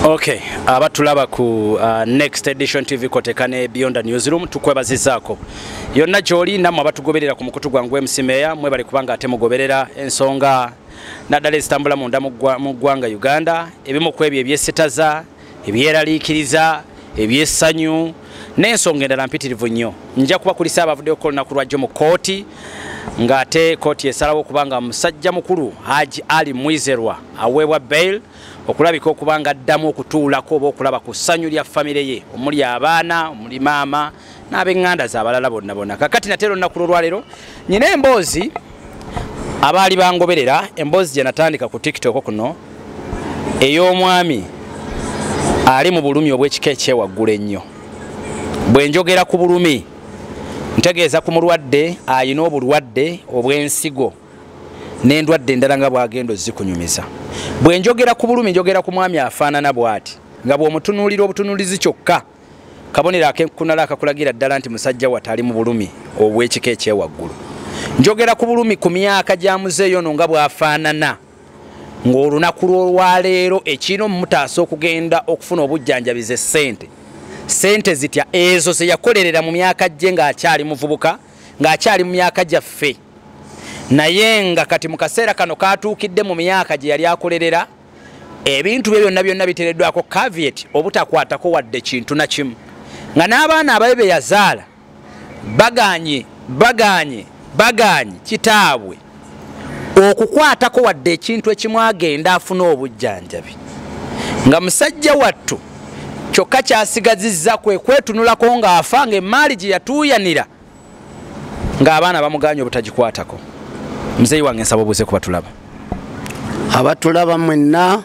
Okay, abatulaba ku Next Edition TV kotekane Beyond the Newsroom tukwebazizaako. Yonna gyoli namwe abatugoberera ku mukutu gwangu MC mwe bali kubanga ate mugoberera ensonga naddala ezitambula munda mu ggwanga Uganda, ebimu ku ebyo ebyesetaza, ebyeraliikiriza, ebyessanyu n'ensonga endala mpitirivu nnyo. Nja kubakulisa abavuddeyo ko lunaku lwajjo mu kooti ng'ate kooti esalawo kubanga musajja mukulu Haji Ali Mwizerwa aweebwa bail okulabika okubanga addamu okutuulako oba okulaba ku ssanyu lya famire ye omuli abaana omuli maama n'ab'eŋŋanda z'abalala bonna. Kakati nate olunaku lwaleero nyina emboozi abaali bangoberera, emboozi gye natandika ku TikTok kuno ey'omwami ali mu bulumi obw'ekika ekyewaggulu ennyo. Bwe njogera ku bulumi ntegeeza ku mulwadde ayina obulwadde obw'ensigo n'endwadde endala nga bw'agenda ozikunyumiza. Bwe njogera ku bulumi njogera ku mwami afaanana bw'ati nga bw'omutunuulira obutunuulizi kyokka kabonero akenkunala akakulagira ddala nti musajja wattu ali mu bulumi obw'ekika ekyewaggulu. Njogera ku bulumi ku myaka gya muzeeyo ono nga bw'afaanana ng'olunaku lw'olwaleero ekino mutaasa okugenda okufuna obujjanjabize sente zitya ezo ze yakolerera mu myaka gye ng'akyali muvubuka ng'akyali mu myaka gyaffe, naye nga kati mu kaseera kano katuukidde mu myaka gye yali akolerera ebintu bye byonna biteereddwako caveat obutakwatako wadde kintu na kimu, nga n'abaana ababe be yazaala baganye kitaabwe okukwatako wadde ekintu ekimu agenda afuna obujjanjabi, nga musajja wattu kyokka kyasigazizza kwe kwetunulako ng'afa ng'emmaali gye yatuuyanira ng'abaana bamuganye obutagikwatako. Muzeeyi wange nsaba obuuze kuba tulaba. Abatulaba mwenna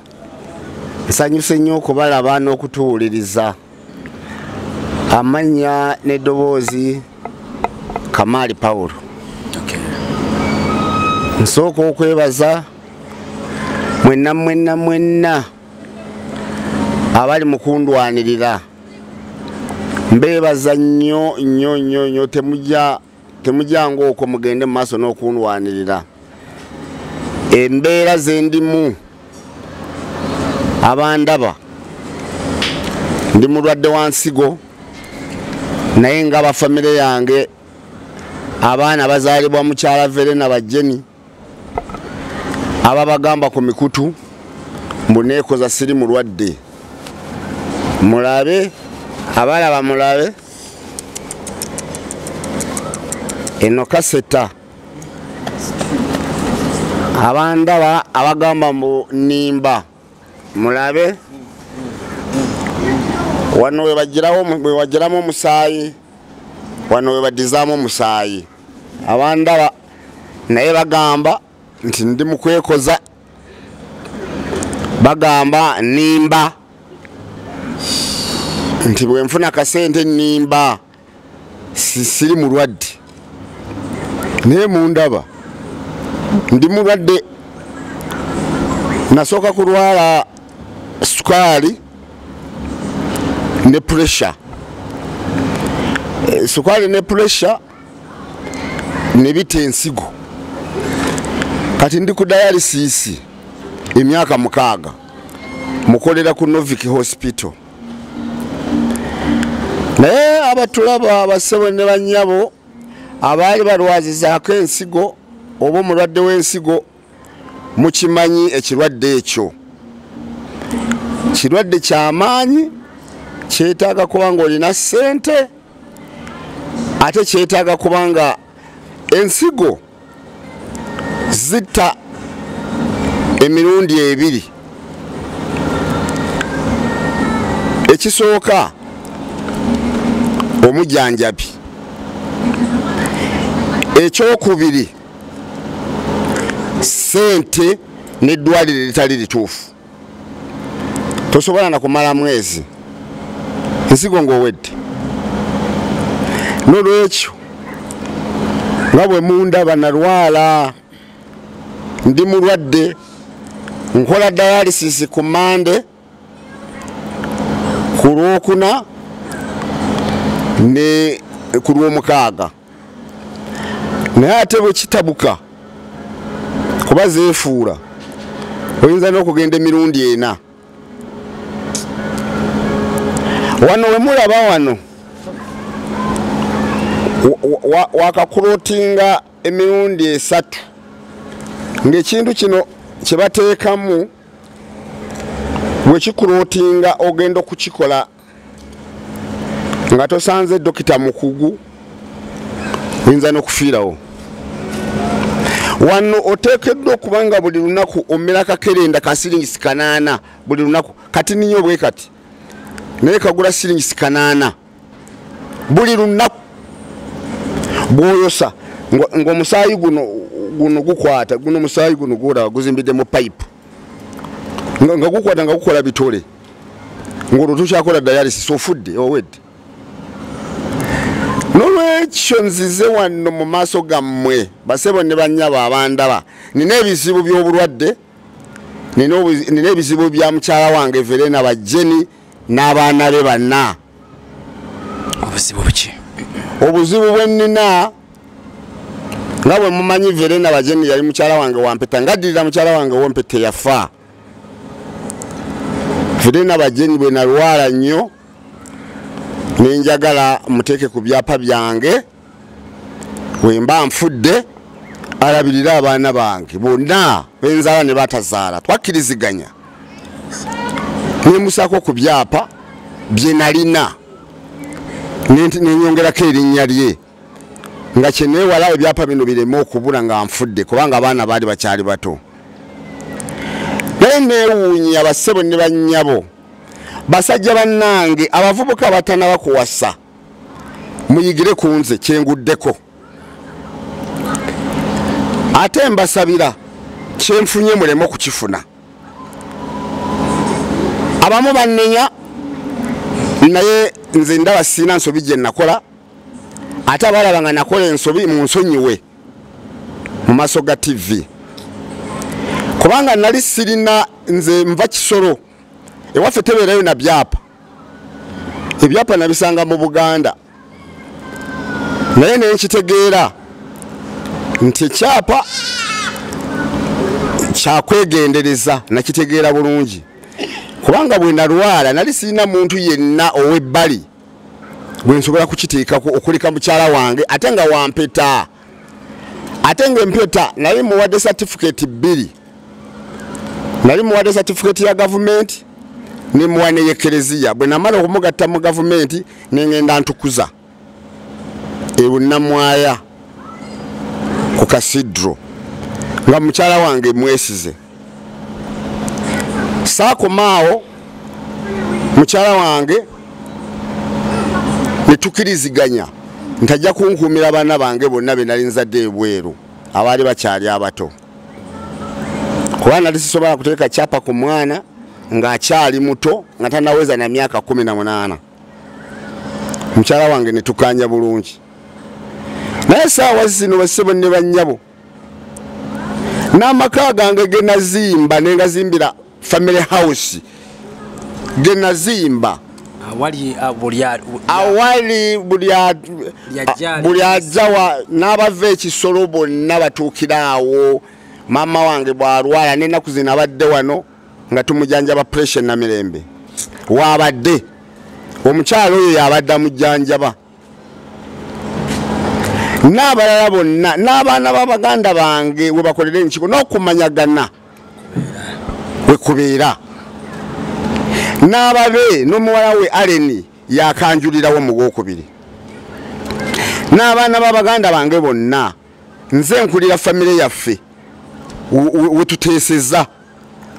nsanyuse nnyo okubalaba n'okutuwuliriza. Amannya n'eddoboozi Kamaali Pawulo. Nsooka okwebaza mwenna abali mukundwanirira. Mbeebaza nnyo temujja ng'okwo mugende mu maaso n'okundwanirira. Embeera ze ndimu abandaba ndi mulwadde wa nsigo, naye nga bafamire yange abaana bazaalibwa mukyala Verena Bajeni ababagamba ku mikutu mbu neekoza siri mulwadde. Mulabe abalaba mulabe eno kaseta abandaba abagamba mbu nimba. Mulabe wano we bagiramu omusaayi, wano we badizaamu omusaayi. Abandaba naye bagamba nti ndi mu kwekoza, bagamba nimba nti bwe nfuna kasente nimba siri mulwadde. Naye mundaba ndi mulwadde, nasooka kulwala sukaali ne pressure. Sukaali ne pressure ne bita ensigo. Kati ndi ku dialysis emyaka 6 mukolera ku Novic Hospital. Naye abatulaba abasebo ne bannyabo abaali balwazizaako ensigo oba omulwadde w'ensigo mukimanyi ekirwadde ekyo kirwadde ky'amaanyi, kyetaaga kuba nga olina ssente, ate kyetaaga kuba nga ensigo zitta emirundi 2. Ekisooka omujjanjabi, ekyokubiri ssente n'eddwaliro eritali lituufu. Tosobola na kumala mwezi ensigo ng'owedde. N'olwekyo nga bwe mundaba nalwala ndi mulwadde, nkola dialysis ku Mande, ku Lwokuna ne ku Lwomukaaga. Naye ate bwe kitabuka kuba zeefuula oyinza n'okugenda emirundi 4. wano we mulaba wano wakakulotinga emirundi 3 ng'ekintu kino kye bateekamu bwe kikulotinga ogenda okukikola nga tosanze dokita mukugu oyinza n'okufiirawo. Wano oteekeddwa okuba nga buli lunaku omera kakerenda ka siringisi 8 buli lunaku, kati ninyo bwe kati naye kagula siringisi 8 buli lunaku bw'oyosa ng'omusaayi guno gukwata guno musaayi guno gwolaba guzimbidde mu pipe nga gukwata nga gukola bitole ng'olwo tukyakola dialysis ofudde owedde. Nolwekyo nzize wano mu maaso gammwe basebo ne bannyabo abandaba nina ebizibu by'obulwadde, nina ebizibu bya mukyala wange Verena Bajeni n'abaana be banna. Obuzibu buki? Obuzibu bwe nnina nga bwe mumanyi Verena Bajeni yali mukyala wange wampeta, ngaddirira mukyala wange wompete yafa. Verena Bajeni bwe nalwala nnyo nenjagala muteeke ku byapa byange wemba nfudde alabirira abaana bange bonna benzaala ne batazaala twakkiriziganya nemusako ku byapa bye nalina nenyongerako erinnya lye nga kyeneewala ebyapa bino bireme okubula nga nfudde kubanga abaana baali bakyali bato. Naye neewuunya basebo ne bannyabo basajja bannange abavubuka batanaba kuwasa muyigire ku nze kyenguddeko ate mbasabira kyenfunye muleme okukifuna. Abamu bannenya naye nze ndaba sina nsobi gye nakola ate abalaba nga nakola ensobi mu nsonyiwe mu maaso ga TV kubanga nali sirina nze nva Kisoro ewaffe tebeerayo na byapa. Ebyapa nabisanga mu Buganda naye nenkitegeera nti ekyapa kyakwegendereza nakitegeera bulungi kubanga bwe nalwala nali sirina muntu yenna ow'ebbali gwe nsobola kukiteekako okuleka mukyala wange ate nga wampeta ate ng'empeta nali muwadde certificate 2 nali muwadde certificate ya gavumenti ne muwane y'ekereziya bwe namala okumugatta mu gavumenti nengenda ntukuza ewo namwaya ku kasidro nga mukyala wange mwesize saakomaawo mukyala wange netukiriziganya ntajja kunkuumira baana bange bonna be nali nzadde ebweru abaali bakyali abato kuba nali sisobola kuteeka kyapa ku mwana ng'akyali muto nga tanaweza na myaka 18. Mukyala wange netukanya bulungi naye saawa zino basebo ne bannyabo n'amaka gange ge nazimba ne ngazimbira family house ge nazimba awali buli ajjawa n'abava Ekisoro bonna batuukiraawo. Mama wange bw'alwala n'ennaku zino abadde wano nga tumujanjaba pressure na mirembe wabadde omukyalo oyo yabadde amujjanjaba n'abalala bonna n'abaana b'Abaganda bange we bakolera enkiiko n'okumanyagana we kubeera n'ababe n'omuwala we Aleni yakanjulirawo mu gwokubiri n'abaana b'Abaganda bange bonna nze nkulira famire yaffe we tuteeseza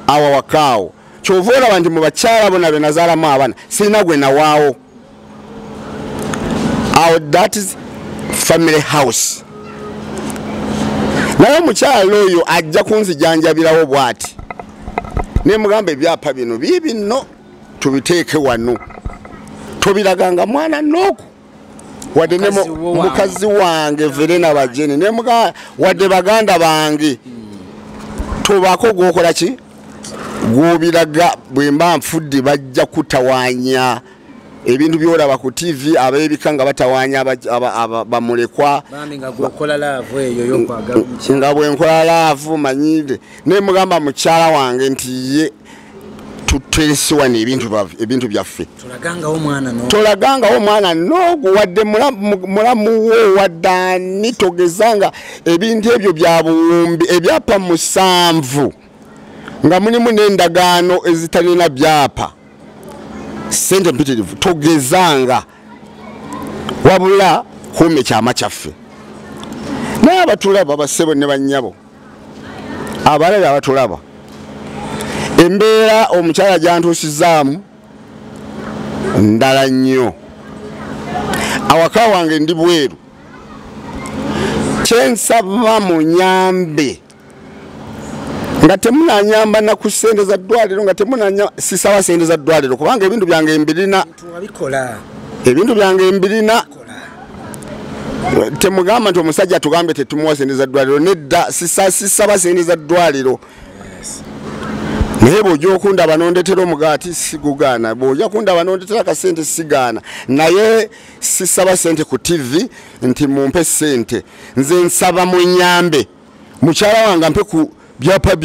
awa wakaawo kyova olaba nti mu bakyala bona be nazaalamu abaana sirina gwe nawaawo. That is family house. Naye omukyala oyo ajja kunzijanjabirawo bw'ati ne mugamba ebyapa bino bibino tubiteeke wano tobiraganga mwana nooku wadde ne mukazi wange Verena Bajeni ne mugamba wadde baganda bange tubako gwokola ki gwobiraga bwe mba nfudde bajja kutawaanya ebintu byolaba ku TV abebika nga batawaanya bamulekwa nga gwokola laavu eyo yokwaga nga bwe nkola laavu manyide ne mugamba mukyala wange nti ye tutereswa ebintu byaffe tolagangawo omwana n'oguwadde mulamu wo waddani togezanga ebintu ebyo bya buwumbi ebyapa 7 nga mulimu n'endagaano ezitalina byapa sente mpitirivu togezanga wabula kuume kyama kyaffe n'abatulaba basebo ne bannyabo abalabe abatulaba embeera omukyala gyantuusizaamu ndala nnyo awaka wange ndi bweru kyensaba munyambe nga temunanyamba na ku ssente za ddwaliro nga temunanya sisaba ssente za ddwaliro kubanga ebintu byange mbirina temugamba nti omusajja tugambe tetumuwa ssente za ddwaliro nedda sisaba ssente za ddwaliro naye bw'ojja okundaba n'ondetera omugaati sigugaana bw'ojja kundaba n'ondetera akasente sigaana naye sisaba ssente ku TV nti mumpe ssente nze nsaba munyambe mukyala wange ampe ku byapa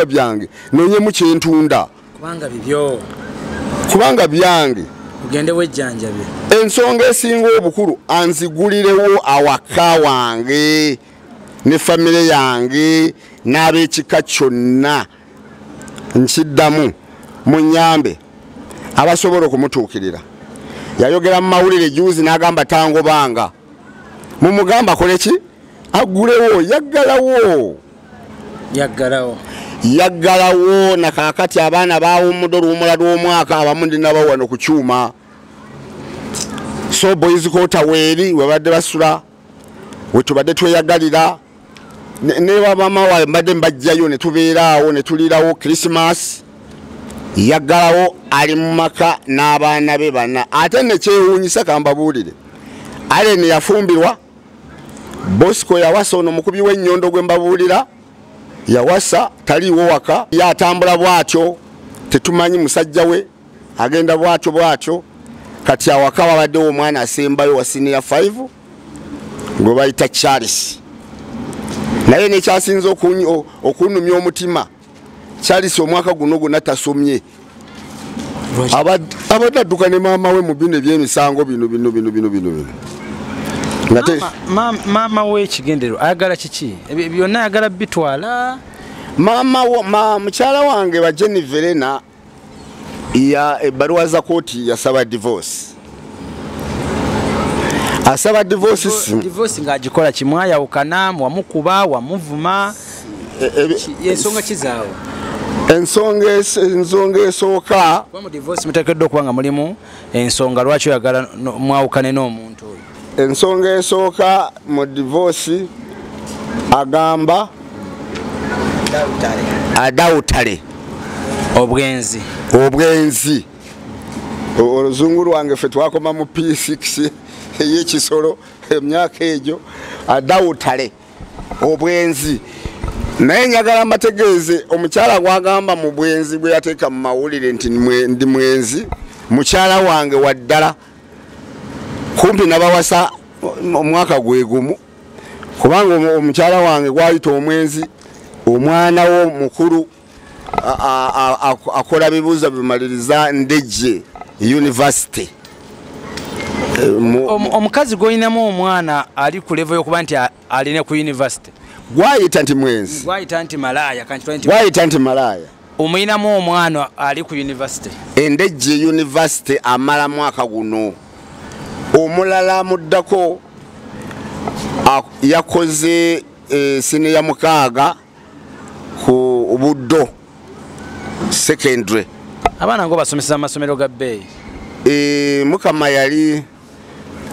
byange nonyemu kyentunda kubanga byange ugende wejjanjabe ensonga esinga obukulu anzigulirewo awaka wange ne famire yange n'ab'ekika kyonna nkiddamu munyambe abasobola okumutuukirira yayogera mu mawulire juzi n'agamba tangobanga mumugamba koleki agulewo yaggalawo nakakati abaana baawumudde oluwumula lw'omwaka abamu ndinabawo wano ku kyuma so boys kota weeri webadde basula wetubadde tweyagalira ne bamama wawe mbadde mbajjayo ne tubeeraawo ne tulirawo Christmas yaggalawo ali mu maka n'abaana be bana ate ne kyewuunyisa kambabuulire Allen yafumbirwa Bosco yawasa ono mukubi w'ennyondo gwe mbabuulira yawasa taliiwo waka yatambula bwatyo tetumanyi musajja we agenda bwatyo kati awaka wabaddewo omwana asembayo wa senior 5 gwe bayita Charles naye nekyasinza okunumya omutima Charles omwaka guno gonna tasomye abadde adduka ne maama we mu bino ebyemisango bino Mama we kigendero ayagala kiki byonna ayagala bitwala mukyala wange wa Jenny Verena ya ebbaluwa za kooti yasaba divorce asaba divorce ng'agikola kimwayawukana wamukuba wamuvuma ensonga kizaawo ensonga esooka mu divorce muteekeddwa okuba nga mulimu ensonga lwaki oyagala mwawukane n'omuntu oyo ensonga esooka mu divorce agamba adawutale obwenzi oluzungu lwange ffe twakoma mu P6 ey'ekisolo emyaka egyo adawutale obwenzi naye njagala mbategeeze omukyala gwagamba mu bwenzi bwe yateeka mu mawulire nti ndi mwenzi mukyala wange waddala kumpi nabawasa omwaka gwe gumu kubanga omukyala wange gwayita omwenzi omwana wo mukulu akola bibuuza bimaliriza Ndejje University omukazi gw'olinamu omwana ali ku level y'okuba nti aline ku university gwayita nti mwenzi gwayita nti malaya omuyinamu omwana ali ku university Ndejje University amala mwaka guno omulala muddako yakoze senior 6 ku Buddo secondary abaana ngo basomesa amasomero ga bbeeyi mukama yali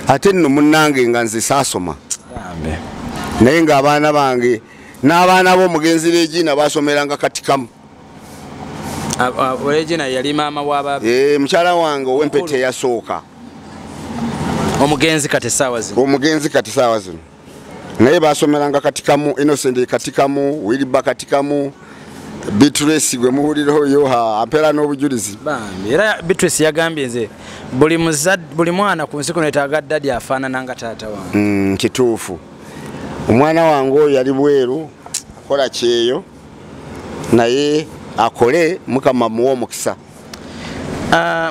ate nno munnange nga nze saasoma naye ng'abaana bange n'abaana b'omugenzi Regina basomeranga katikamu Regina yali maama w'ababe mukyala wange ow'empete yasooka omugenzi kati saawa zino naye basomeranga katikamu Innocent katikamu Wilba katikamu Beatrice gwe muwulira oyo ampera n'obujulizi bambi era Beatrice yagambye nze buli mwana ku nsi kuno yetaaga ddadi afaanana nga taata wange kituufu omwana wange oyo yali bweru akola kyeyo naye akole mukama muwo mukisa.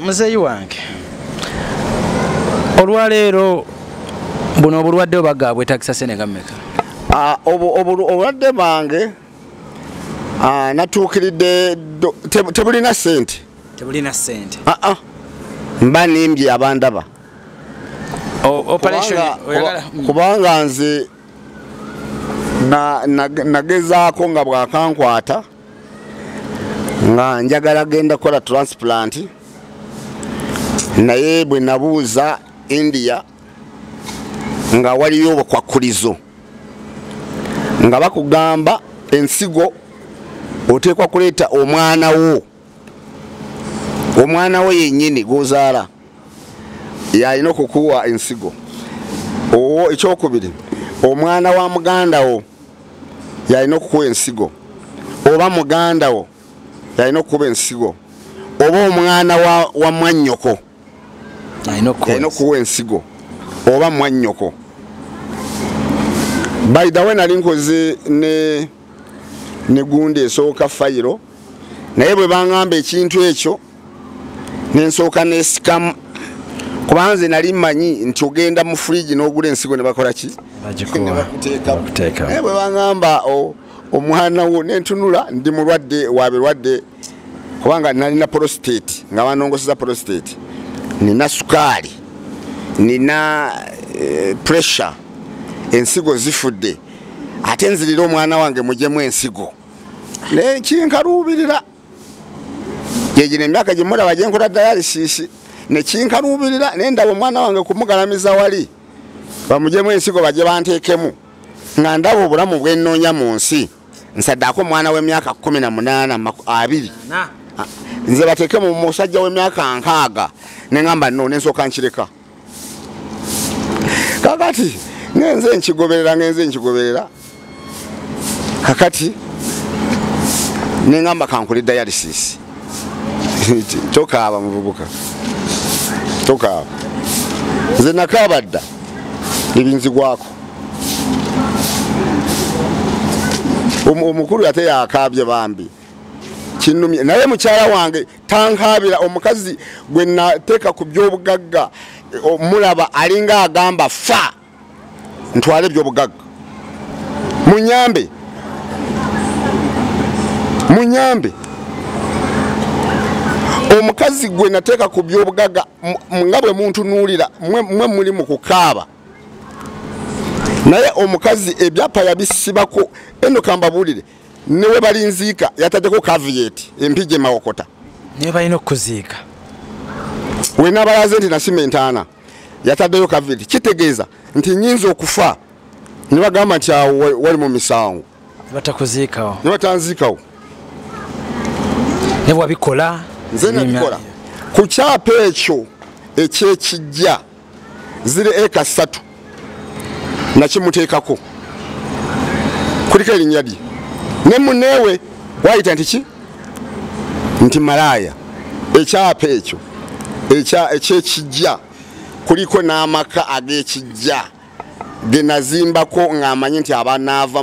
Muzeeyi wange olwaleero buno obulwadde obagabwe takisa senenga mmeka? Obulwadde bange natuukiridde tebulina ssente. Tebulina ssente? Mba nimbye abandaba. Kubanga nze nagezaako nga bwakankwata nga njagala genda kola transplant, naye bwe nabuuza India nga waliyo obukwakulizo nga bakugamba ensigo oteekwa kuleeta omwana wo yennyini gozaala yalina okukuwa ensigo. Ekyokubiri, omwana wa muganda wo yalina okukuwa ensigo, oba muganda wo yalina okukuwa ensigo, oba omwana wa mwannyoko yalina okukuwa ensigo, oba mwannyoko. By the way, nali nkoze ne gundi esooka fayiro, naye bwe bangamba ekintu ekyo nensooka nesikamu, kubanze nali manyi nti ogenda mu fridge n'ogula ensigo ne bakola ki? Bwe bangamba omwana wo nentunula ndi mulwadde wa birwadde, kubanga nalina prostate, nga banongoseza prostate, nina sukaali, nina pressure, ensigo zifudde, ate nzirira omwana wange mujemu ensigo nekinkaluubirira. Yegino emyaka gye mulaba gye nkola dialysis nekinkaluubirira, nendaba omwana wange kumugalamiza wali bamujemu ensigo bajye banteekemu, nga ndaba obulamu bwennoonya mu nsi. Nsaddaako omwana w'emyaka 18 20, nze bateeke mu musajja w'emyaka 60, neŋŋamba no nensooka nkireka. Kakati ngenze nkigoberera kakati neŋŋamba kankole dialysis. Tokaaba muvubuka, tokaaba, nze nakaaba dda ebinzigwako. Omukulu ate yakaabye bambi kinumye, naye mukyala wange tankaabira. Omukazi gwe nateeka ku by'obugagga mulaba alinga agamba fa ntwale by'obugagga, munyambe. Omukazi gwe nateeka ku by'obugagga nga bwe muntu nuulira mwe muli mu kukaaba, naye omukazi ebyapa yabisibako. Eno kambabuulire, newe balinziika yataddeko caveat empije mawokota, ne balina okuziika we nabalaze nti nasima entaana yataddeyo caveat. Kitegeeza nti nyinza okufa ne bagamba nti awo wali mu misango, batakuziikawo, ne batanziikawo. ne bwabikola nze nabikola ku kyapa ekyo ekyekijja ziri eka 3 nakimuteekako kuliko erinnya lye, ne muneewe wayita nti ki? Nti malaaya. Ekyapa ekyo ekyekijja kuliko n'amaka ag'ekijja ge nazimbako ng'amanyi nti abanaava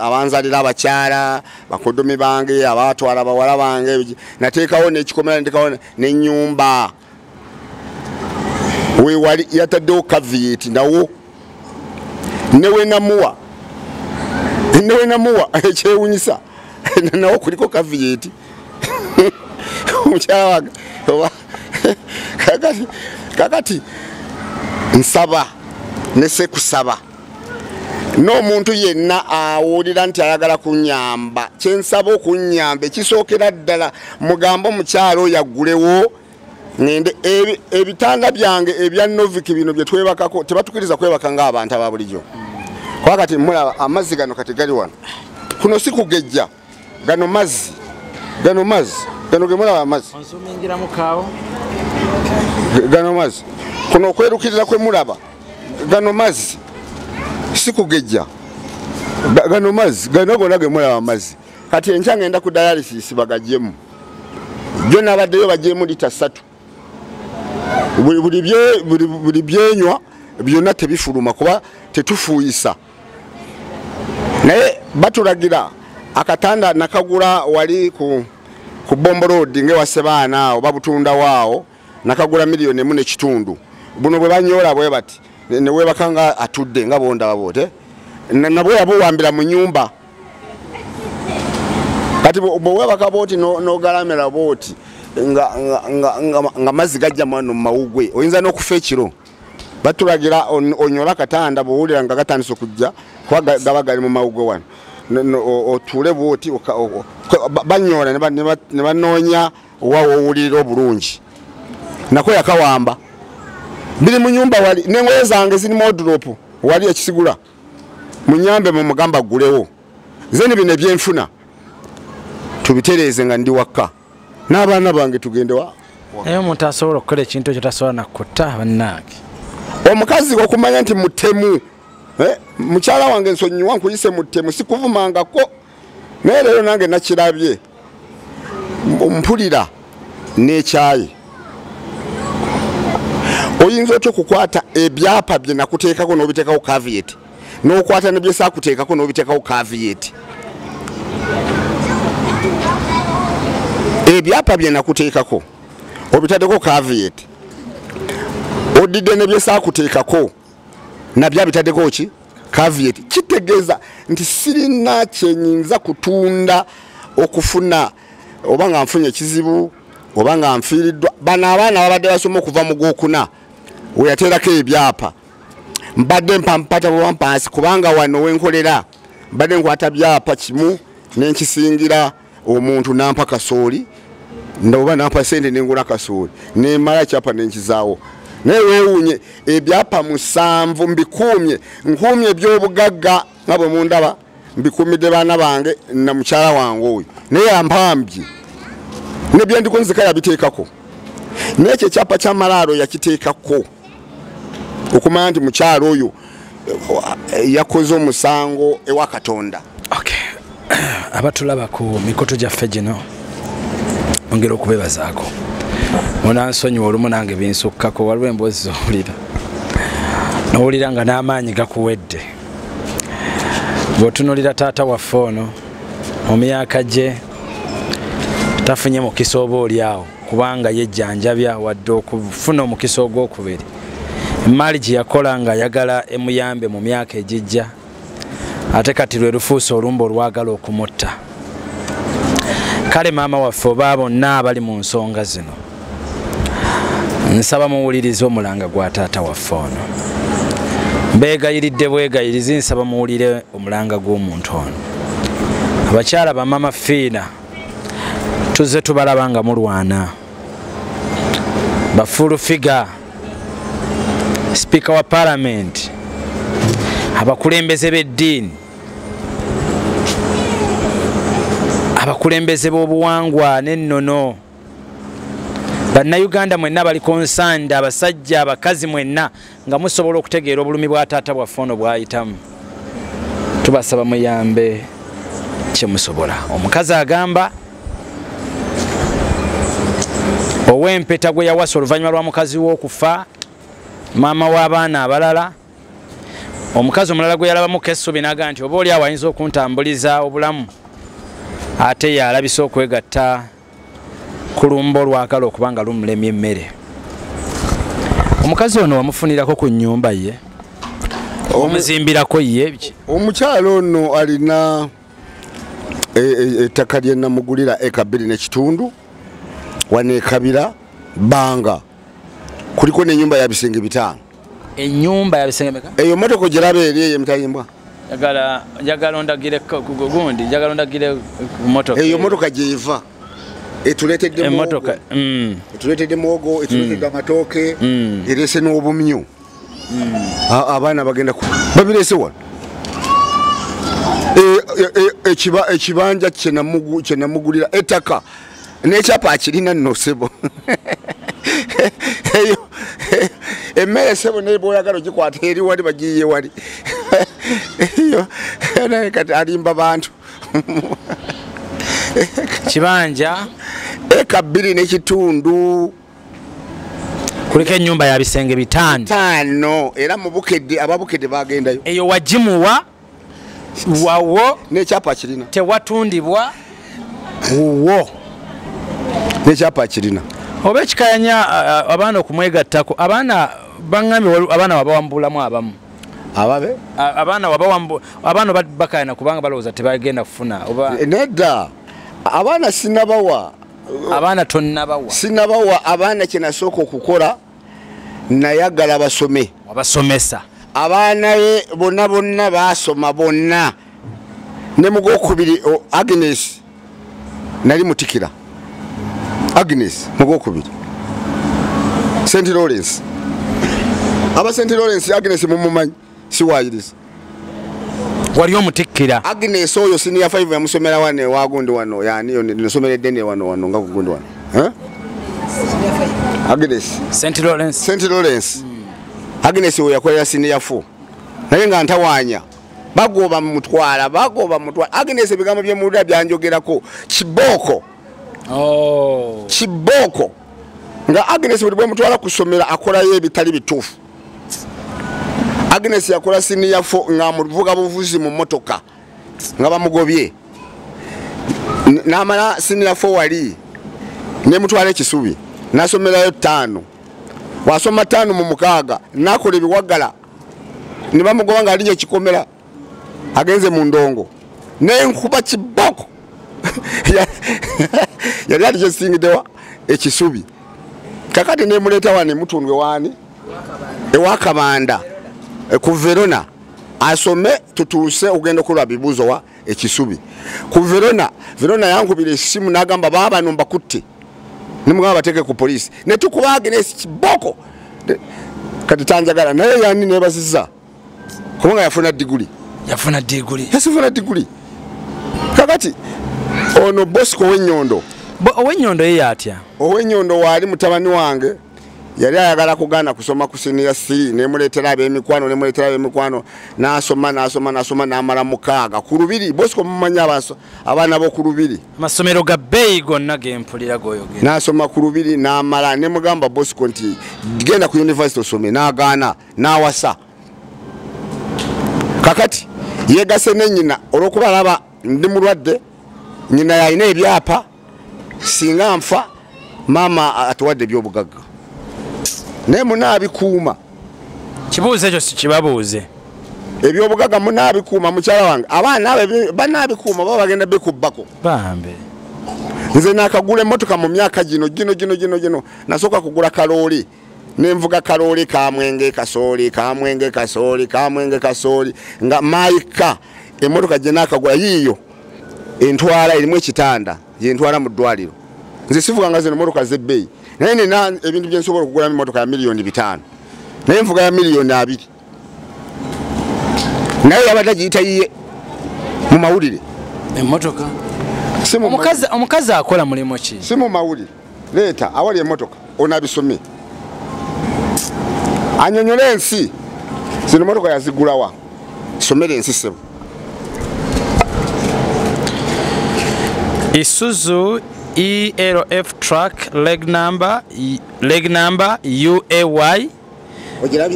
abanzalira abakyala bakodomi bange, abatwala bawala bange, nateekawo n'ekikomera, nateekawo n'ennyumba. Wewali yataddewo caveat nawo, newe namuwa ekyewunyisa nawo kuliko caveat. Omukyala wange kakati nsaba nese kusaba n'omuntu yenna awulira nti ayagala kunyamba, kyensaba okunyamba ekisookera ddala mugambo omukyalo yaggulewo ngende ebitanda byange ebya Novik bino bye twebakako tebatukiriza kwebaka ng'abantu ababulijjo. Kwa kati mulaba amazzi gano kati gali wano, kuno si kugejja, gano mazzi gano ge mulaba amazzi gano mazzi, kuno okwerukirira kwe mulaba gano mazzi si kugejja, gano mazzi gano gonna ge mulaba amazzi. Kati enkya ngenda ku dialysis bagajjemu, gyo nabaddeyo bajjemu lita 3. Buli byenywa byonna tebifuluma kuba tetufuuyisa, naye batulagira akatanda nakagula wali ku Bombo Road ngewa Sebaana oba Butunda wao nakagula milioni 4.5 buno bwe banyola bwe bati ne webakanga atudde nga bonda babote nabwe yabo wambira mu nyumba kati bo webaka boti no galamera boti nga mazzi gajja mwana mawugwe oyinza n'okufa ekiro batulagira onyola katanda buwulira nga gatandise okujja kwa gaba gali mu mawugwe wano otule boti banyola ne banoonya wawo owulirira obulungi nako yakawamba biri mu nyumba wali n'engoye zange ziri mu wardrobe wali ekisigula munyambe mu mugamba gulewo zeni bine byenfuna tubitereze nga ndi waka n'abaana bange tugende wa naye omuntu asobola okukola ekintu ekyo tasobola nakutta bannange omukazi okumanya nti mutemu mukyala wange nsonyiwa nkuyise mutemu sikuvumangako naye leero nange nakirabye mpulira n'ekyayi oyinza otya okukwata ebyapa bye nakuteekako n'obiteekako caveat n'okwata ne bye saakuteekako n'obiteekako caveat ebyapa bye nakuteekako obitaddeko caveat odidde ne bye saakuteekako nabyo abitaddeko ki caveat kitegeeza nti sirina kyenyinza kutunda okufuna oba nga nfunye ekizibu oba nga nfiiriddwa bano abaana babadde basoma okuva mu gwokuna weyateerako ebyapa mbadde mpampata bwampansi kubanga wano wenkolera mbadde nkwata byapa kimu nenkisingira omuntu nampa kasooli ndoba nampa sente nengula kasooli nemala kyapa nenkizaawo naye weewuunye ebyapa 7 mbikumye nkumye ebyobugagga nga bwe mundaba mbikumidde baana bange na mukyala wange oyo naye ampambye nebyendiko nzika yabiteekako nekyo ekyapa kyamalaalo yakiteekako okumanya nti mukyalo oyo yakoze omusango ewa Katonda. Okay. Abatulaba ku mikoto gyaffe gino ongera okubebazaako munansonyiwa olumu nange binsukkako waliwo emboozi zowulira nowulira nga n'amaanyi gakuwedde bw'otunuulira taata waffe ono mu myaka gye tafunye mukisa oba oliawo kubanga yejjanjabya wadde okufuna omukisa ogwokubiri emaali gye yakola nga ayagala emuyambe mu myaka egijja ate kati lwe lufuusa olumba olwagala okumutta. Kale maama waffe oba bonna abali mu nsonga zino nsaba muwulirize omulanga gwa taata waffe ono mbeegayiridde bwegayirizi nsaba muwulire omulanga gw'omuntu ono. Abakyala bamama fiina tuze tubalaba nga mulwana bafulu figa Speaker wa Parliament abakulembeze b'eddiini abakulembeze b'obuwangwa n'ennono bannayuganda mwenna bali konsanda abasajja abakazi mwenna nga musobola okutegeera obulumi bwa taata bwaffe ono bwayitamu tubasaba muyambe kyemusobola. Omukazi agamba ow'empeta gwe yawasa oluvannyuma lwa mukazi w'okufa maama w'abaana abalala omukazi omulala gwe yalabamuko essubi n'agamba nti oba oli awo ayinza okuntambuliza obulamu ate yalabisa okwegatta ku lumba olwagala okuba nga lumulemye emmere. Omukazi ono wamufunirako ku nnyumba ye omuzimbirako ye omukyalo ono alina ettaka lye namugulira eka 2.5 wano ekabira banga kuliko n'ennyumba ya bisenge 5. Ennyumba ya bisenge meka? Eyo motoko giraba eri ye mutayimbwa. Njagala ondagire gundi, njagala ondagire motoka. Eyo motoka gyiva. Etuletedde motoka. Etuletedde muwogo, etuletedde amatooke, erese n'obumyu. Abaana bagenda ku. Babirese wano. Ekibanja kye namugulira ettaka n'ekyapa akirina nno sebo. Eyo emmere sebo ne bw'oyagala ogikwata eri wali bagiye wali. Eyo naye kati alimba bantu. Kibanja eka 2.5 kuliko ennyumba ya bisenge 5 era mu Bukedde ababukedde bagendayo. Eyo wajimuwa wawo n'ekyapa kirina tewatundibwa wuwo n'ekyapa kirina oba ekikayanya abaana okumwegattako abaana baŋŋambye abaana wabawambulamu abamu ababe abaana bakayana kubanga balowooza tebagenda kufuna oba nedda abaana sinabawa abaana tonnabawa sinabawa abaana kyenasooka okukola nayagala basome wabasomesa abaana be bonna basoma bonna ne mugokubiri Agnes nali mutikira Agnes mugokubiri St Lawrence aba St Lawrence Agnes mumumanyi siwayiriza wali omutikira Agnes oyo senior 5 yamusomera wane wagundi wano yani yo nisomera dene wano nga kugundi wano Agnes St Lawrence Agnes oyo yakolera senior 4 naye nga ntawanya bagoba mutwala Agnes ebigambo bye muda byanjogerako kiboko kiboko nga Agnes bwe mutwala kusomera akolayo ebitali bitufu Agnes yakola senior 4 nga muvuga buvuzi mu motoka nga bamugobye namala senior 4 wali ne mutwala ekisubi nasomerayo 5 wasoma 5 mu mukaaga nakola ebiwagala ne bamugoba nga alinye kikomera agenze mu ndongo ne nkuba kiboko yali ali jesingidewa ekisubi kakati ne muleta wane mutundwe wani ewakabanda ku Verona asome tutuse ugenda kulwa bibuzo wa ekisubi ku Verona yankubira esimu nagamba baba nomba kutte nimugamba bateke ku police ne tukuba Agnes kiboko kati tanjagala naye yani nebasiza kubanga yafuna diguli yasifuna diguli kakati ono Bosco Owenyondo ye atya Owenyondo wali mutabani wange yali ayagala kugana kusoma ku senior C ne muletera ab'emikwano nasoma namala mukaaga ku Lubiri Bosco mumanya abaana bo ku Lubiri amasomero ga beyi gonna gempulira goyogera nasoma ku Lubiri namala ne mugamba Bosco nti genda ku university osome nagaana nawasa kakati yegase ne nyina olwokuba laba ndi mulwadde nyina yalina ebyapa singa nfa mama atuwadde by'obugagga ne munabikuuma kibuuze ekyo sikibabuuze ebyobugagga munabikuuma mukyala wange abaana abe banabikuuma baba bagenda bikubbako bambe nze nakagula emmotoka mu myaka gino nasooka kugula kalooli nenvuga kalooli kamwenge kasooli nga maika emmotoka gye nakagula yiyo entwala erimu ekitanda yentwala mu ddwaliro nze sivuga nga zino emmotoka z'ebbeeyi naye nina ebintu bye nsobola okugula emmotoka ya $5,000,000 naye nvuga ya $2,000,000 naye yabadde giyita yiye mu mawulire emmotoka omukazi akola mulimu ki si mu mawulire leeta awali emmotoka onabisomye anyonyole ensi zino emmotoka yazigulawa somera ensi sebo Isuzu ELF truck leg number UAY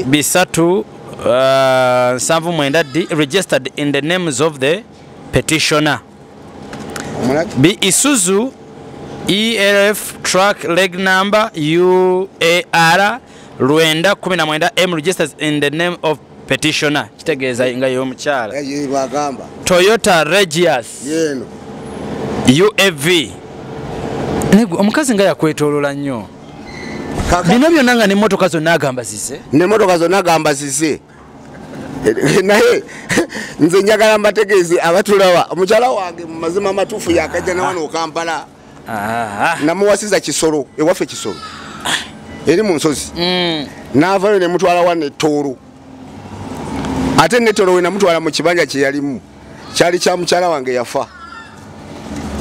bisatu 79D registered in the names of the petitioner. Isuzu ELF truck leg number UAR Rwenda 19M registered in the name of petitioner. Kitegeeza nga y'omukyala. Toyota Regius UAV. Omukazi nga yakwetolola nnyo. Bino byonna nga n'emmotoka zonna agamba zize. N'emmotoka zonna agamba zize. Naye nze njagala mbategeeze abatulaba omukyala wange mu mazima amatuufu yakajja na wano Kampala. Namuwasiza Kisoro ewaffe Kisoro. Eri mu nsozi. N'avaayo ne mutwala wane Tooro. Ate ne Tooro we namutwala mu kibanja kye yalimu. Kyali kya mukyala wange yafa.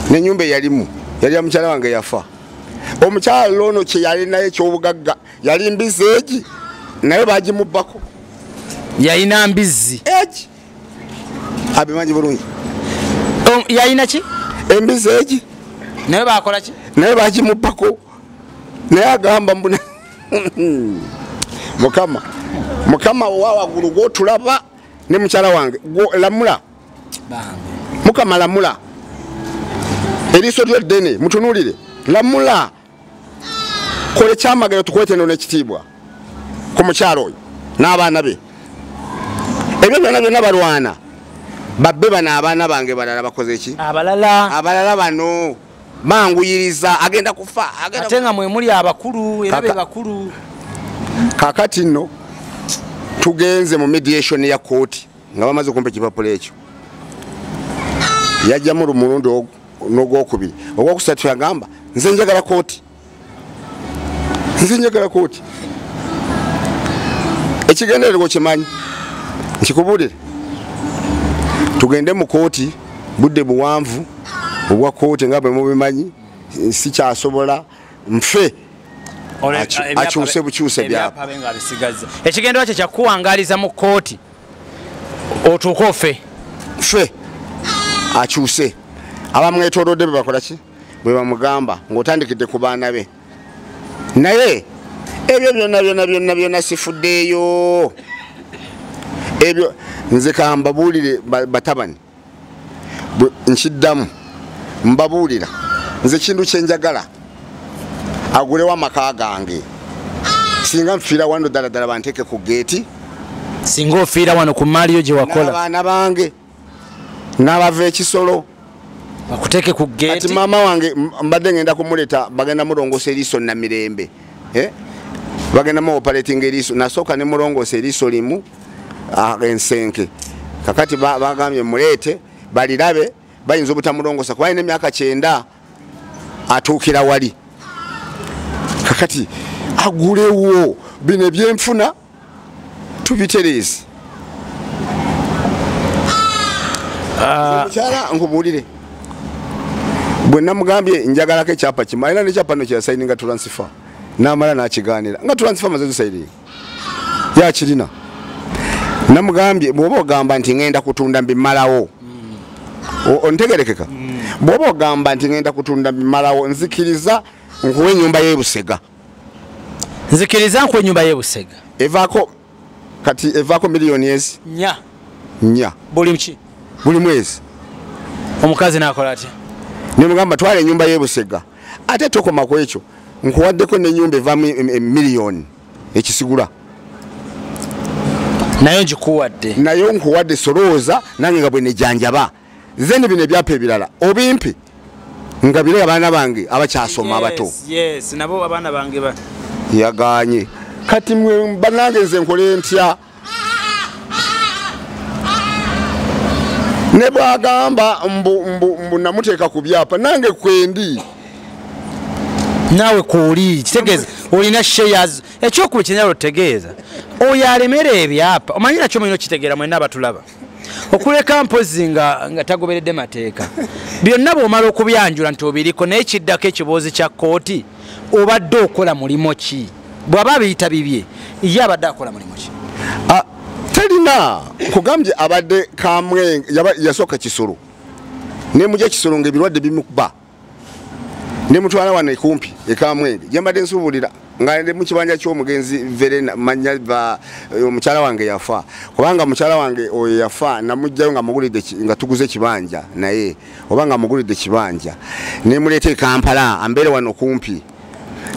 Ne nyumba yalimu. Yali ya mukyala wange yafa. Omukyala lono kye yali naye ky'obugagga yali mbizeegi naye bagimubbako. Yalina mbizi. Eki. Abimanyi bulungi. Yalina ki? Embizeegi. Naye bakola ki? Naye bagimubbako. Naye agamba mbuna. Mukama wawaggulu gw'otulaba ne mukyala wange lamula mukama lamula eriso lyo ddene mutunulire lamula kole kyamagero tukwete none kitibwa ku mukyalo oyo n'abaana be ebyo byonna balwana babbe bana abaana bange balala bakoze ki abalala bano banguyiriza agenda kufa ate nga mwe muli abakulu era be bakulu kakati nno tugenze mu mediation ya court nga bamaze kumpa ekipapula ekyo yajja mu mulundi n'ogwokubiri ogwokusatu yagamba nze njagala kooti ekigendererwa kimanyi nkikubuulire tugende mu kooti budde buwanvu obwa kooti nga bwe mubimanyi sikyasobola nfe akyuse bukyuse byapa ekigendererwa kye kyakuwangaliza mu kooti otuuke ofe akyuse abamwetoolodde bebakola ki bwe bamugamba ng'otandikidde ku baana be naye ebyo byonna sifuddeeyo ebyo nze kambabuulire batabani nkiddamu mbabuulira nze kintu kyenjagala agulewo amaka gange singa nfiira wano ddala banteeke ku geeti singa ofiira wano ku maaliyo gye wakola n'abaana bange n'abava ekisolo bakuteeke ku geeti kati maama wange mbadde ngenda kumuleeta bagenda mulongoosa eriiso namirembe bagenda mu operating eriiso nasooka ne mulongoosa eriiso limu ensenke kakati bagambye muleete balirabe bayinza obutamulongoosa kuba alina emyaka 9 atuukira wali kakati agulewo bino ebyenfuna tubitereezi mukyala nkubuulire bwe namugambye njagalako ekyapa kimu alina nekyapa no kyasayininga transfer n'amala n'kigaanira nga transfer maze zisayirire yakirina namugambye bw'oba ogamba nti ngenda kutunda mbimalawo ontegerekeka bw'oba ogamba nti ngenda kutunda mbimalawo nzikiriza nkuwa ennyumba y'ebusega evaako kati evaako miliyoni ezi nya buli mwezi omukazi n'akola atya nemugamba twala ennyumba y'ebusega ate tokoma ku ekyo nkuwaddeko n'ennyumba evaamu miliyoni ekisigula nayo nkuwadde solooza nange nga bwe nejanjaba zeni bino ebyapa ebirala obimpi nga bire abaana bange abakyasoma abato yaganye kati mwe banange nze nkole ntya ne bwagamba mbu namuteeka ku byapa nange kwendi naawe kuuli kitegeeza olina shares ekyokuba kinyalo otegeeza oyo alemera ebyapa omanyi nakyo mulina okitegeera mwenna abatulaba okuleka mpozi nga tagoberedde mateeka byonna bw'omala okubyanjula nti obiriko naye kiddako ekiboozi kya kooti obadde okola mulimo ki bw'aba biyita bibye ye abadde akola mulimo ki talina nkugambye abadde kamwenge yasooka kisolo nemujja kisolo ngaebirwadde bimukuba nemutwala wano ekumpi ekamwenge gyembadde nsuubulira nga ndi mu kibanja ky'omugenzi Verena manya omukyala wange yafa kubanga mukyala wange oyo yafa namugjayo nga mugulidde nga tuguze kibanja naye oba nga mugulidde kibanja nemuleeta e Kampala ambeere wano kumpi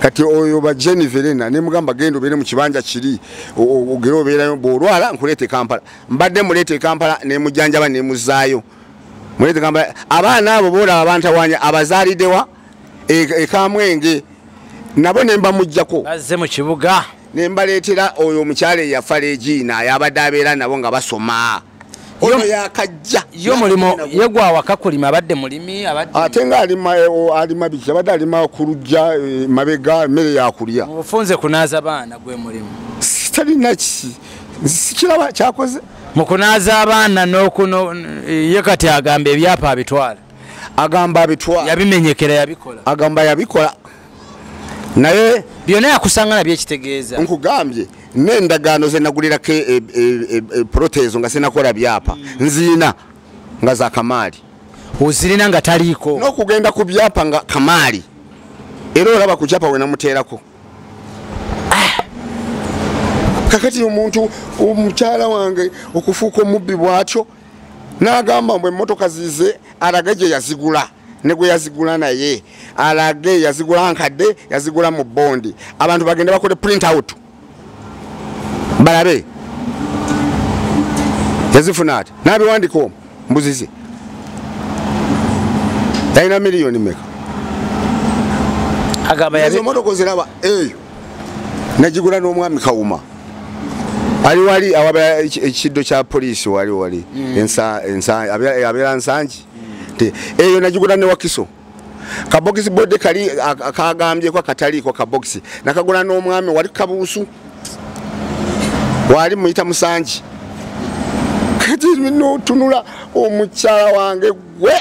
kati oyo ba Jenny Verena nemugamba genda obeere mu kibanja kiri ogere obeerayo bw'olwala nkuleeta e Kampala mbadde muleeta e Kampala nemujjanjaba nemuzaayo muleeta Kampala abaana abo boolaba bantawanya abazaaliddewa ekamwenge nabo nemba mujjako bazze mu kibuga nembaleetera oyo omukyala eyafa leegina yabadde abeera nabo nga basoma ono yakajja yo mulimo yegwa wakakulima abadde mulimi ate nga alima biki abadde alima kulujja mabega emmere yakulya ofunze kunaaza baana gwe mulimu talina sikiraba kyakoze mu kunaaza abaana n'okuno ye kati agamba ebyapa abitwala agamba abitwala yabimenyekera yabikola agamba yabikola naye byonna yakusanga nabyo ekitegeeza nkugambye n'endagaano ze nagulirako protezo nga sinakola byapa nziina nga za kamaali ozirina nga taliiko n'okugenda ku byapa nga kamaali era olaba ku kyapa we namuteerako kakati omuntu omukyala wange okufuuka omubbi bwatyo n'agamba mbwe emmotoka zize alage gye yazigula ne gwe yazigula naye alage yazigula nkadde yazigula mu bondi abantu bagende bakole print out balabe yazifuna ati n'abiwandika mbuzize yalina miliyoni meka agamba yazi emmotoka ziraba eyo nagigula n'omwami Kawuma ali wali awaba ekiddo kya poliisi wali abeera Nsangi eyo nagigula ne Wakiso kabokisi bode kali akagambyeko akataliko kabokisi nakagula n'omwami wali Kabuusu wali muyita Musangi kati mino tunula omukyala wange gwe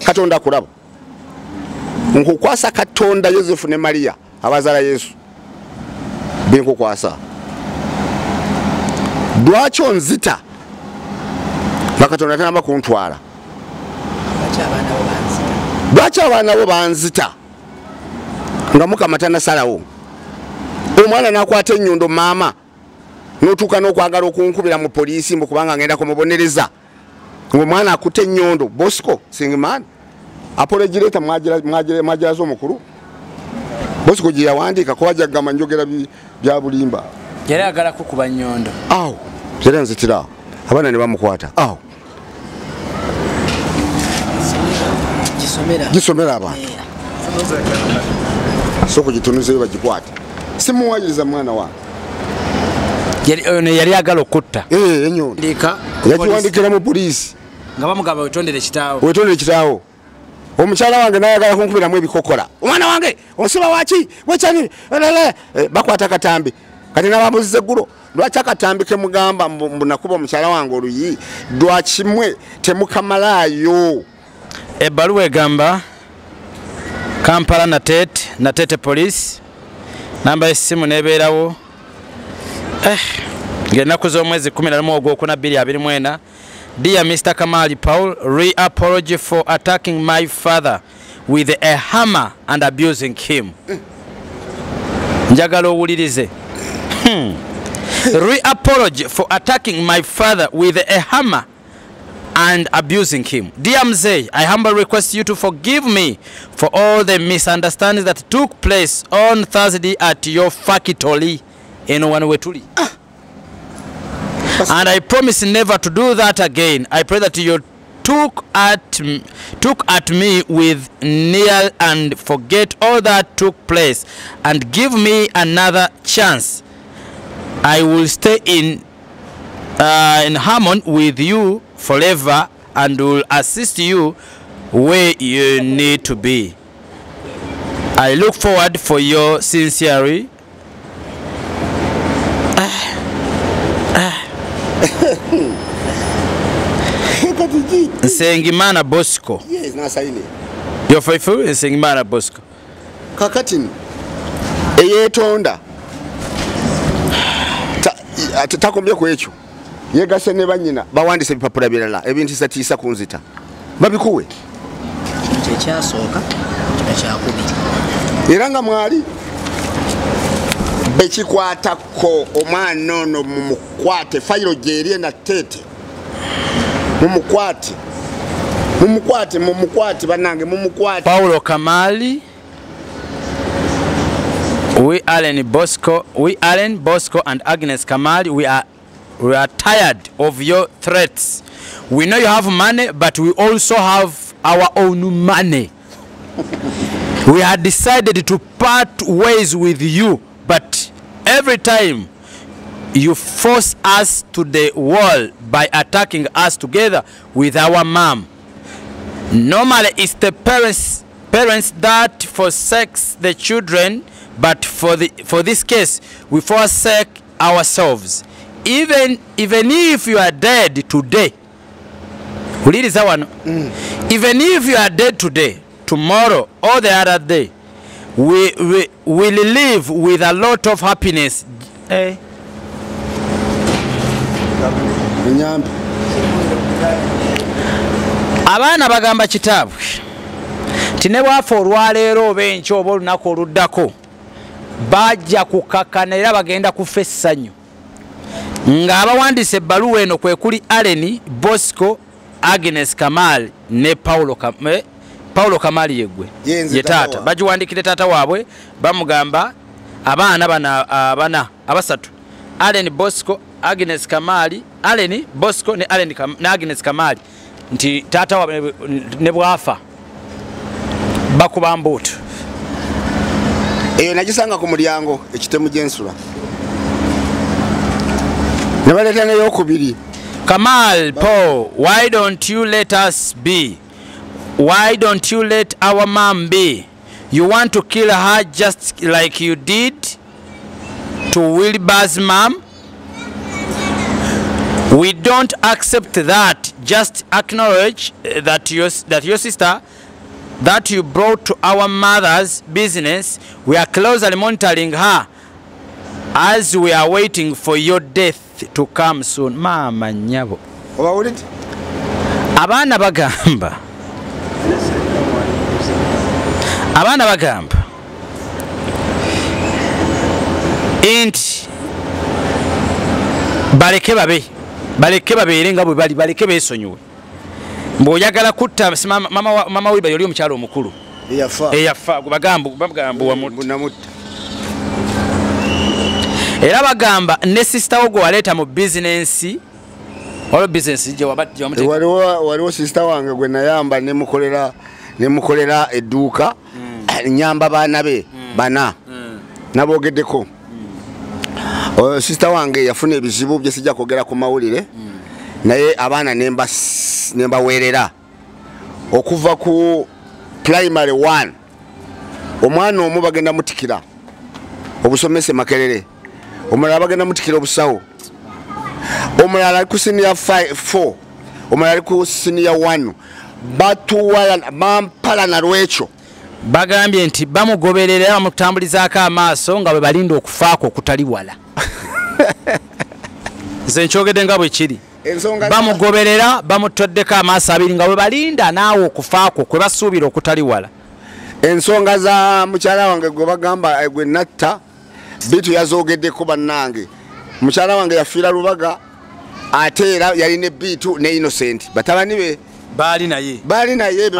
Katonda kulaba nkukwasa Katonda Yosefu ne Maria abazaala Yesu binkukwasa lwaki onzita Katonda tanamba kuntwala lwaki abaana bo banzita nga Mukama tanasalawo omwana nakwata ennyundo maama n'otuuka n'okwagala okunkubira mu poliisi mbu kubanga ngenda kumubonereza ng'omwana akutte ennyundo Bosco Singman apologireta mwagirazo omukulu Bosco gye yawandiika kuba jaggama njogera bya bulimba yali agala kukuba nnyondo awo era nzitira abaana ne bamukwata awo gisomera abantu so kugitunuza bagikwata simuwayiriza mwana wange yali agala okutta enyondo yagiwandikira mu poliisi nga bamugamba wetondere kitaawo omukyala wange nayagala kunkubiramu ebikokola omwana wange osiba waki wekyani bakwata akatambi kati nabamuziza eggulo lwaki akatambi kemugamba mbunakuba omukyala wange oluyi lwakimwe temukamalaayo ebbaluwa egamba Kampala Natete Police namba y'essimu nebeerawo ng'ennaku z'omwezi 11 ogwokuna 2024 Dear Mr. Kamali Paul, re-apology for attacking my father with a hammer and abusing him. Njagala owulirize. Re-apology for attacking my father with a hammer and abusing him. Dear Mzee, I humbly request you to forgive me for all the misunderstandings that took place on Thursday at your factory in Wanwetuli. And I promise never to do that again. I pray that you took at me with Neil and forget all that took place and give me another chance. I will stay in harmony with you forever and will assist you where you need to be. I look forward for your sincerity. Nsengimana Bosco. Yes, nasaine. You're faithful Nsengimana Bosco. Kakati eyetonda takombye ku ekyo yegase ne banyina bawandise bipapula birala ebintu satiisa kunzita babikuwe kyasooka kyakubiri era nga mwali bekikwatako omwana ono mumukwate fayiro gyeri na tete mumukwate banange mumukwate Paulo Kamali, we Allen Bosco and Agnes Kamali, we are tired of your threats. We know you have money, but we also have our own money. We had decided to part ways with you, but every time you force us to the wall by attacking us together with our mom. Normally it's the parents that forsakes the children, but for this case we forsake ourselves. Even if you are dead today, even if you are dead today, tomorrow or the other day, we will live with a lot of happiness. Abaana bagamba kitaabwe tine bwafa olwaleero oba enkya oba olunaku oluddako bajja kukakana era bagenda kufa essanyu ng'abawandiisa ebbaluwa eno kwe kuli Allen Bosco Agnes Kamal ne Paulo Kamali yegwe ye tata bajiwandikire tata waabwe bamugamba abaana bana abasatu Allen Bosco Agnes Kamali Allen Bosco ne Agnes Kamali nti tata waabwe ne bwafa bakuba mbuto eyo nagisanga ku mulyango ekitemu gyensula nabaleta ne yokubiri Kamal Paul, why don't you let us be? Why don't you let our mom be? You want to kill her just like you did to Wilbur's mom? We don't accept that. Just acknowledge that your sister that you brought to our mother's business. We are closely monitoring her as we are waiting for your death to come soon. Mama nyabo. Obawulidde? Abaana bagamba inti baleke babeere nga bwe bali baleke beesonyiwe mbw'oyagala kutta mama we yali omukyalo omukulu eyafa bagamba wamutta era bagamba ne sister wo gwe waleeta mu bizinensi olwo bizinensi gye waliwo sister wange gwe nayamba nemukolera edduuka nyamba baana be bana naboogeddeko sister wange yafuna ebizibu bye sijja kwogera ku mawulire naye abaana nembaweerera okuva ku primary 1 omwana omu bagenda mutikira obusomese Makerere omulala bagenda mutikira obusawo omulala ali ku senior 4 omulala ali ku senior 1 batuwala bampala na lwekyo bagambye nti bamugoberera bamutambulizaako amaaso nga bwe balinda okufaako okutali wala nze nkyogedde nga bwe kiri bamugoberera bamutoddeko amaaso abiri nga bwe balinda naawe okufaako kwe basuubira okutali wala ensonga za mukyala wange gwe bagamba gwe natta bitu yazoogeddeko bannange mukyala wange yafiira Lubaga ate era yalina bitu ne Innocent batabani be baali naye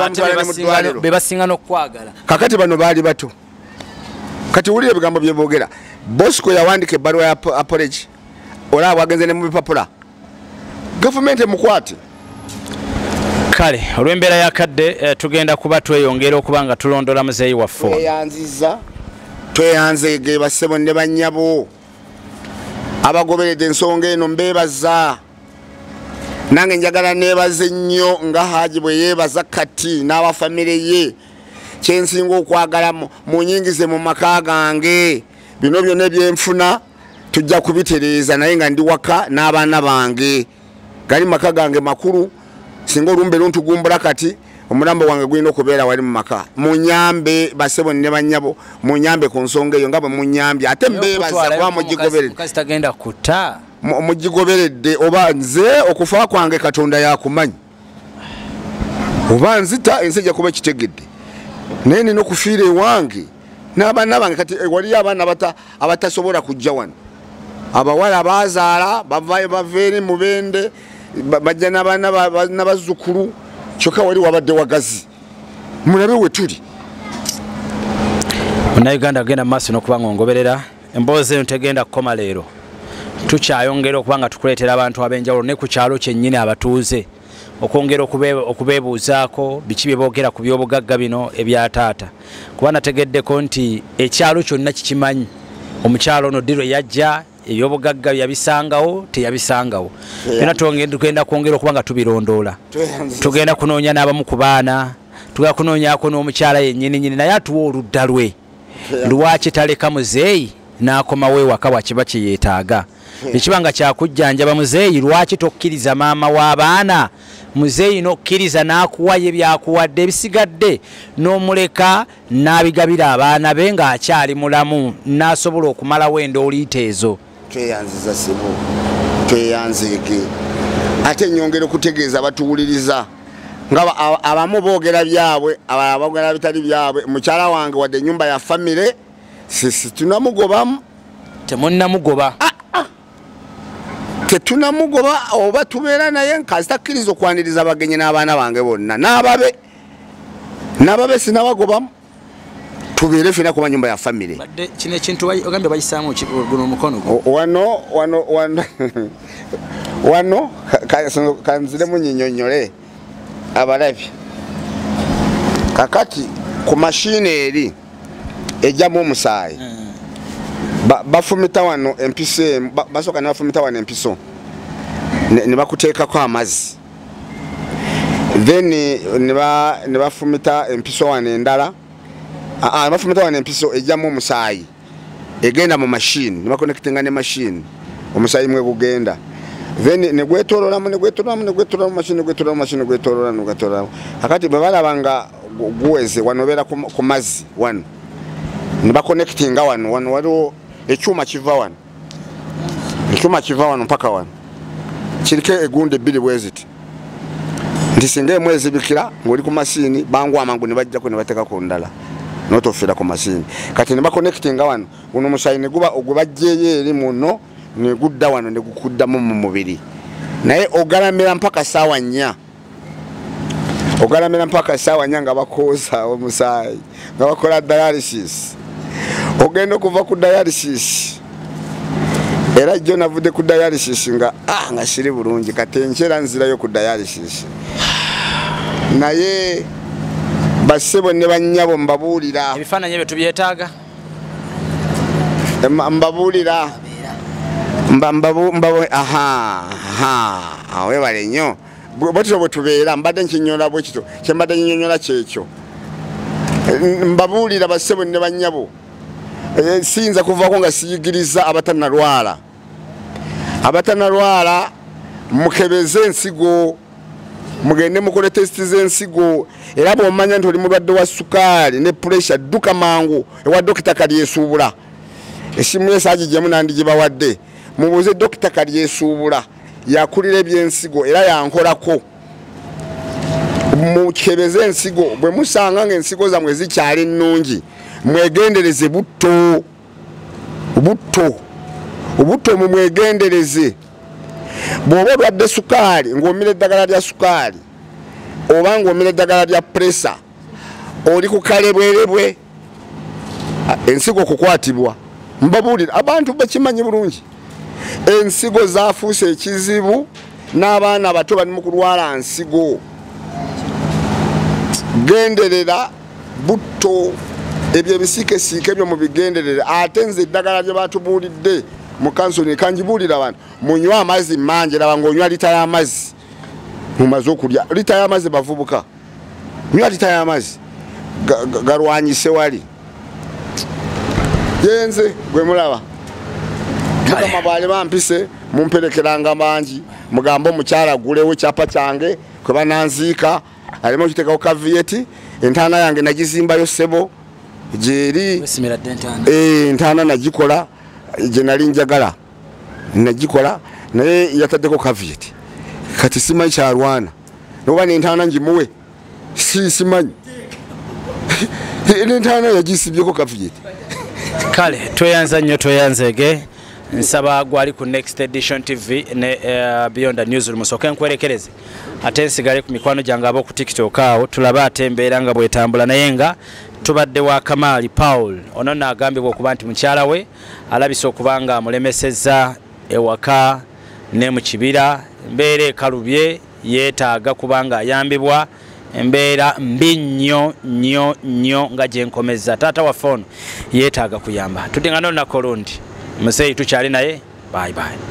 be basinga n'okwagala kakati bano baali bato kati wulira ebigambo bye boogera Bosco yawandika ebbaluwa ya apology olaba bwagenze ne mu bipapula gavumenti emukwate kale olw'embeera yakadde tugenda kuba tweyongera okuba nga tulondola muzeeyi waffe tweyanzege bassebo ne bannyabo abagoberedde ensonga eno mbeebaza nange njagala neebaze nnyo nga Haji bwe yeebaza kati n'abafamire ye kyensinga okwagala munyingize mu maka gange bino byonna ebyenfuna tujja kubitereeza naye nga ndi waka n'abaana bange gali maka gange makulu singa olumbe luntugumbula kati omulambo wange gwina okubeera wali mu maka munyambe basebo ne bannyabo munyambe ku nsonga eyo nga bwe munyambye ate mbeebaza kuba mugigoberedde oba nze okufa kwange Katonda yakumanyi oba nzita ensi ejja kuba ekitegedde naye nina okufiira ewange n'abaana bange kati waliyo abaana abatasobola kujja wano abawala abazaala baveeri mubende bajja n'abazzukulu kyokka wali wabadde wagazi mulabe we tuli Munnayuganda agenda mu maaso n'okuba ng'ongoberera emboozi eno tegenda kukoma leero tukyayongera okuba nga tukuleetera abantu ab'enjawulo ne ku kyalo kyennyini abatuuze okwongera okubeebuuzaako biki bye boogera ku by'obugagga bino ebya taata kuba nategeddeko nti ekyalo kyonna kikimanyi omukyalo ono ddi lwe yajja ebyobugagga yabisangawo teyabisangawo byonna tugenda kwongera okuba nga tubirondoola tugenda kunoonya n'abamu ku baana tugenda kunoonyaako n'omukyala yennyini naye atuwa oludda lwe lwaki taleka muzeeyi n'akomawo ewaka bwakiba kye yeetaaga ekiba nga kyakujjanjaba muzeeyi lwaki tokkiriza maama w'abaana muzeeyi n'okkiriza n'akuwayo byakuwadde ebisigadde n'omuleka n'abigabira abaana be ng'akyali mulamu n'asobola okumalawo endooliita ezo tweyanziza sebo tweyanzeege ate nyongera okutegeeza abatuwuliriza nga abamu boogera byabwe abalala boogera bitali byabwe mukyala wange wadde ennyumba ya famire sisi tunamugobamu temunnamugoba tetunamugoba oba tubeera naye nkazitakkiriza okwaniriza abagenyi n'abaana bange bonna n'ababe sinabagobamu tubeere fena kuba nyumba ya famire badde kino ekintu ogambye bayisaamu guno omukono wano kanziremu nyinyonyole abalabi kakati ku mashini eri ejjamu omusaayi bafumita wano empiso basooka ne bafumita wano empiso ne bakuteekako amazzi then ne bafumita empiso wano endala bafumita wano empiso ejjamu omusaayi egenda mu mashini ne bakonectinga ne mashini omusaayi mwe gugenda then ne gwetoololamu mashini kakati bwe balabanga guweze wano obeera ku mazzi wano ne bakonectinga wano waliwo ekyuma kiva wano mpaka wano kiriko egundi ebbiri bweziti nti singa emu ezibikira ng'oli ku masiini bangu amangu ne bajjako ne bateeka ku ndala notofiira ku masiini kati ne bakonectinga wano guno omusaayi ne guba ogwe bajjeeyo eri muno ne gudda wano ne gukuddamu mu mubiri naye ogalamira mpaka ssaawa 4 nga bakooza omusaayi nga bakola dialysis ogenda okuva ku dialysis era jjo navudde ku dialysis nga siri bulungi kati enkyera nzirayo ku dialysis naye bassebo ne bannyabo mbabuulira ebifaananyi ebyo tubyetaaga mbabuulira webale nnyo bwetyo bwe tubeera mbadde nkinyonyola bwekito kyembadde nyinyonyola kyekyo mbabuulira bassebo ne bannyabo siyinza kuvaako nga siyigiriza abatanalwala mukebeze ensigo mugende mukole testi z'ensigo era bw'omanya nti oli mulwadde wa sukaali ne pressure dduka mangu ewa dokita Kalyesuubula esimu yesaagijjemu nandigibawadde mubuuze dokita Kalyesuubula yakulira ebyensigo era yankolako mukebeze ensigo bwe musanga ng'ensigo zammwe zikyali nnungi mwegendereze butto mumwegendereze bw'oba olwadde sukaali ng'omira eddagala lya sukaali oba ng'omira eddagala lya pressure oli ku kalebwerebwe ensigo kukwatibwa mbabuulira abantu bakimanyi bulungi ensigo zaafuuse ekizibu n'abaana abato bali mu kulwala nsigo genderera butto ebyo ebisiikesiike byo mubigenderere ate nze eddagala lye batubuulidde mu kansoni kanjibuulira abantu munywa amazzi mangi raba ng'onywa lita y'amazzi mumaze okulya lita y'amazzi bavubuka nywa lita y'amazzi galwanyise wali yenze gwe mulaba mukama bwali bampise mumperekeranga mangi mugambe omukyala gulewo kyapa kyange kwe bananziika alimu okiteekako kaviyeti entaana yange nagizimbayo ssebo gyeri entaana nagikola gye nali njagala nagikola naye yataddeko kaviyeti kati simanyi kyalwana noba nentaana ngimuwe simanyi nentaana yagisibyeko kaviyeti kale tweyanza nnyo tweyanzege nsaba gwali ku Next Edition TV ne Beyond Newsroom musooke nkwerekereze ate nsigale ku mikwano gyange ab'oku TikTok awo tulaba ate embeera nga bwetambula naye nga tubadde wa Kamali Paul ono n'agambibwa okuba nti mukyala we alabise okuba nga amulemesezza ewaka ne mu kibira embeera ekalubye yeetaaga kuba nga ayambibwa embeera mbi nnyo nga gye nkomezza taata waffe ono yeetaaga kuyamba tudingana olunaku olundi museeyi tukyali naye bye bye.